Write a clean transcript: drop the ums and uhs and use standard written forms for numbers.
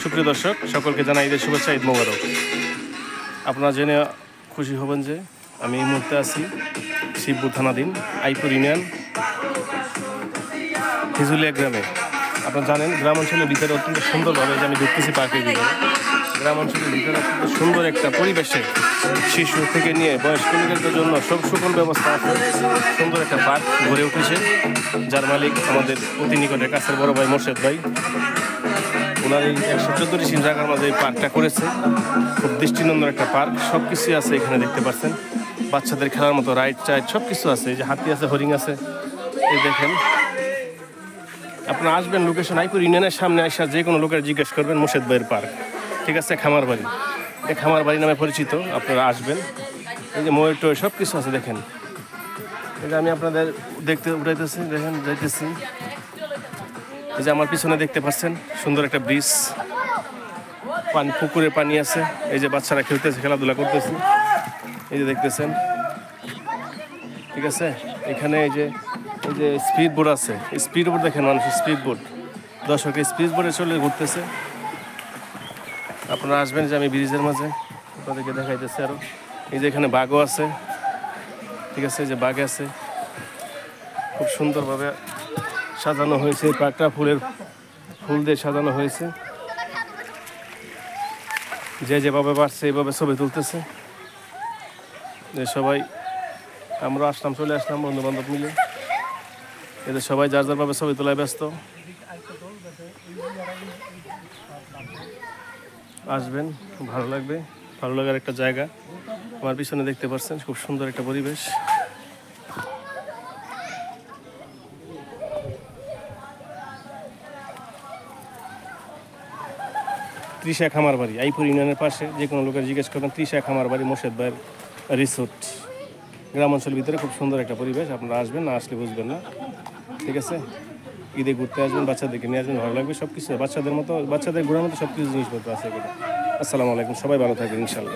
সুপ্রিয় দর্শক, সকলকে জানাই ঈদের শুভেচ্ছা, ঈদ মোবারক। আপনারা জেনে খুশি হবেন যে আমি এই মুহূর্তে আছি শিবপুর থানাধীন আইপুর ইউনিয়ন হিজুলিয়া গ্রামে। আপনারা জানেন গ্রাম অঞ্চলের ভিতরে অত্যন্ত সুন্দরভাবে যে আমি ঢুকতেছি পার্কের ভিতরে। গ্রাম অঞ্চলের ভিতরে অত্যন্ত সুন্দর একটা পরিবেশে শিশু থেকে নিয়ে বয়স্ক লোকেদের জন্য সব সকল ব্যবস্থা আছে। সুন্দর একটা পার্ক গড়ে উঠেছে, যার মালিক আমাদের অতি নিকটের কাছের বড় ভাই মোর্শেদ ভাই। ওনার এই 114 জায়গার মাঝে এই পার্কটা করেছে। খুব দৃষ্টিনন্দন একটা পার্ক, সব কিছুই আছে এখানে দেখতে পাচ্ছেন। বাচ্চাদের খেলার মতো রাইড টাইড সব কিছু আছে। এই যে হাতি আছে, হরিণ আছে, এই দেখেন। আপনারা আসবেন লোকেশন আইপুর ইউনিয়নের সামনে আসা যে কোনো লোকের জিজ্ঞেস করবেন মোর্শেদ ভাইয়ের পার্ক, ঠিক আছে? খামার বাড়ি, এই খামার বাড়ি নামে পরিচিত। আপনারা আসবেন, এই যে ময়ূর টয় সব কিছু আছে দেখেন। এটা আমি আপনাদের দেখতে উঠাইতেছি, দেখেন যাইতেছি। এই যে আমার পিছনে দেখতে পাচ্ছেন সুন্দর একটা ব্রিজ, পানি, পুকুরে পানি আছে। এই যে বাচ্চারা খেলতেছে, খেলাধুলা করতেছে, এই যে দেখতেছেন, ঠিক আছে? এখানে এই যে স্পিড বোট আছে, স্পিড বোট দেখেন, মানুষ স্পিড বোট, দর্শক স্পিড বোটে চলে ঘুরতেছে। আপনারা আসবেন যে আমি ব্রিজের মাঝে আপনাদেরকে দেখাইতেছি। আরও এই যে এখানে বাঘও আছে, ঠিক আছে? এই যে বাঘ আছে, খুব সুন্দরভাবে সাজানো হয়েছে এই পার্কটা, ফুল দিয়ে সাজানো হয়েছে। যে যেভাবে পারছে এইভাবে ছবি তুলতেছে। যে সবাই আমরা আসলাম, চলে আসলাম বন্ধু বান্ধব মিলে। এদের সবাই যার যারভাবে ছবি তোলায় ব্যস্ত। আসবেন, ভালো লাগবে, ভালো লাগার একটা জায়গা। আমার পিছনে দেখতে পাচ্ছেন খুব সুন্দর একটা পরিবেশ। তৃষা খামার বাড়ি, আইপুর ইউনিয়নের পাশে। যে কোনো লোকের জিজ্ঞেস করবেন তৃষা খামার বাড়ি, মোর্শেদ ভাইয়ের রিসোর্ট। গ্রাম অঞ্চলের ভিতরে খুব সুন্দর একটা পরিবেশ। আপনারা আসবেন, না আসলে বুঝবেন না, ঠিক আছে? ঈদে ঘুরতে আসবেন, বাচ্চাদেরকে নিয়ে আসবেন, ভালো লাগবে। সব কিছু বাচ্চাদের ঘোরার মতো সব কিছু জিনিসপত্র আছে এখানে। আসসালামু আলাইকুম, সবাই ভালো থাকবেন ইনশাল্লাহ।